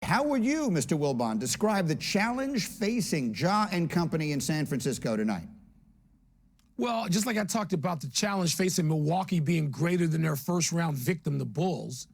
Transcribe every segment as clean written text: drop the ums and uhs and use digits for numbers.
How would you, Mr. Wilbon, describe the challenge facing Ja and company in San Francisco tonight? Well, just like I talked about the challenge facing Milwaukee being greater than their first-round victim, the Bulls,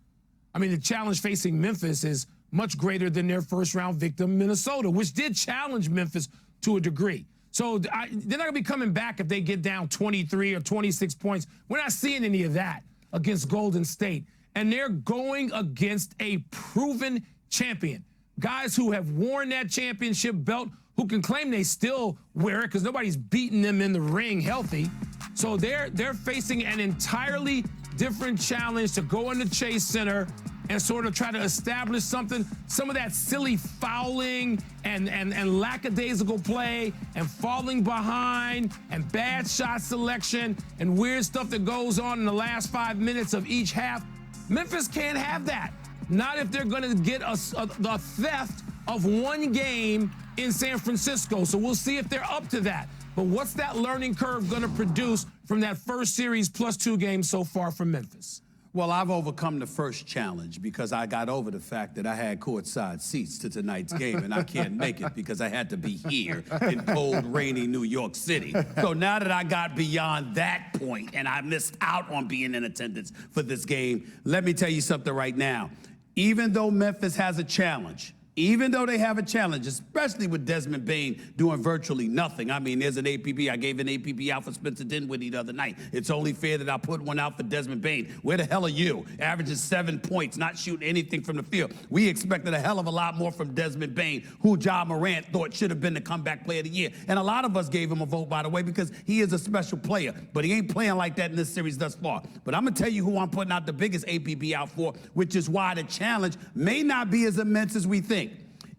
I mean, the challenge facing Memphis is much greater than their first-round victim, Minnesota, which did challenge Memphis to a degree. So they're not going to be coming back if they get down 23 or 26 points. We're not seeing any of that against Golden State. And they're going against a proven champion. Guys who have worn that championship belt, who can claim they still wear it because nobody's beating them in the ring healthy. So they're facing an entirely different challenge to go into Chase Center and sort of try to establish something. Some of that silly fouling and lackadaisical play and falling behind and bad shot selection and weird stuff that goes on in the last 5 minutes of each half. Memphis can't have that. Not if they're going to get the theft of one game in San Francisco. So we'll see if they're up to that. But what's that learning curve going to produce from that first series plus 2 games so far from Memphis? Well, I've overcome the first challenge because I got over the fact that I had courtside seats to tonight's game, and I can't make it because I had to be here in cold, rainy New York City. So now that I got beyond that point and I missed out on being in attendance for this game, let me tell you something right now. Even though Memphis has a challenge, even though they have a challenge, especially with Desmond Bane doing virtually nothing. I mean, there's an APB. I gave an APB out for Spencer Dinwiddie the other night. It's only fair that I put one out for Desmond Bane. Where the hell are you? Averages 7 points, not shooting anything from the field. We expected a hell of a lot more from Desmond Bane, who Ja Morant thought should have been the comeback player of the year. And a lot of us gave him a vote, by the way, because he is a special player. But he ain't playing like that in this series thus far. But I'm going to tell you who I'm putting out the biggest APB out for, which is why the challenge may not be as immense as we think.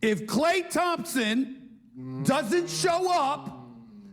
If Klay Thompson doesn't show up,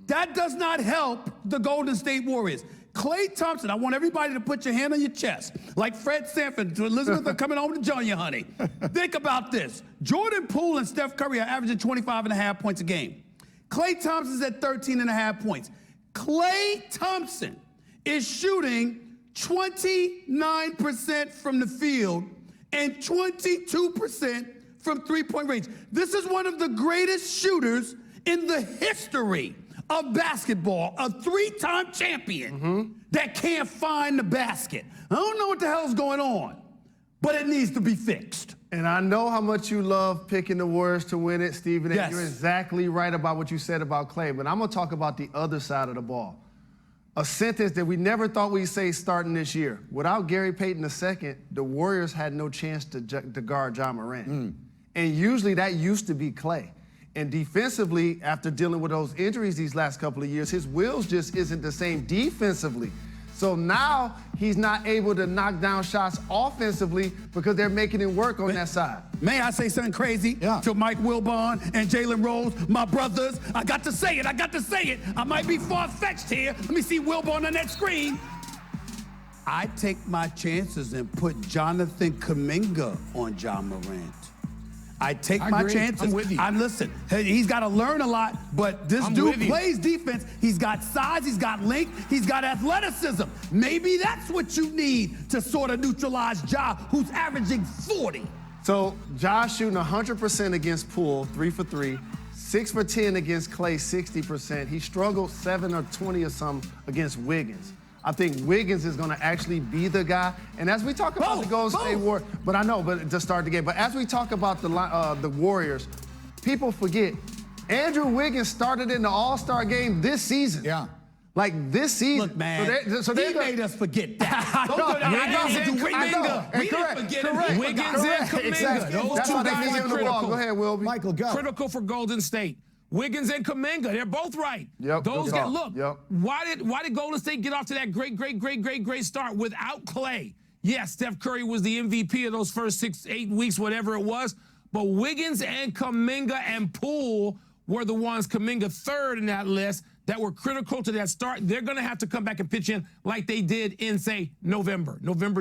that does not help the Golden State Warriors. Klay Thompson, I want everybody to put your hand on your chest, like Fred Sanford to Elizabeth are coming home to join you, honey. Think about this. Jordan Poole and Steph Curry are averaging 25.5 points a game. Klay Thompson's at 13.5 points. Klay Thompson is shooting 29% from the field and 22% from three-point range. This is one of the greatest shooters in the history of basketball, a 3-time champion that can't find the basket. I don't know what the hell's going on, but it needs to be fixed. And I know how much you love picking the Warriors to win it, Stephen, and Yes. you're exactly right about what you said about Klay, but I'm going to talk about the other side of the ball. A sentence that we never thought we'd say starting this year. Without Gary Payton II, the Warriors had no chance to guard Ja Morant. And usually that used to be Klay. And defensively, after dealing with those injuries these last couple of years, his wheels just isn't the same defensively. So now he's not able to knock down shots offensively because they're making it work on that side. May I say something crazy to Mike Wilbon and Jalen Rose, my brothers? I got to say it. I got to say it. I might be far-fetched here. Let me see Wilbon on that screen. I take my chances and put Jonathan Kuminga on Ja Morant. I take my chances. I'm with you. Listen, he's got to learn a lot, but this dude plays defense. He's got size, he's got length, he's got athleticism. Maybe that's what you need to sort of neutralize Ja, who's averaging 40. So Josh shooting 100% against Poole, 3 for 3, 6 for 10 against Klay, 60%. He struggled 7 or 20 or something against Wiggins. I think Wiggins is going to actually be the guy. And as we talk about the Golden State Warriors, but I know, but to start the game. But as we talk about the Warriors, people forget Andrew Wiggins started in the All-Star game this season. Yeah. Like this season. Look, man, so he made us forget that. Wiggins and Kuminga. Exactly. Those That's two how they guys give are him the ball. critical. Go ahead, Wilby. Michael, go. Critical for Golden State. Wiggins and Kuminga, they're both right. Yep, Those good guys, call. look, Yep. why did Golden State get off to that great start without Klay? Yes, Steph Curry was the MVP of those first 6-8 weeks, whatever it was, but Wiggins and Kuminga and Poole were the ones, Kuminga third in that list, that were critical to that start. They're going to have to come back and pitch in like they did in, say, November, December.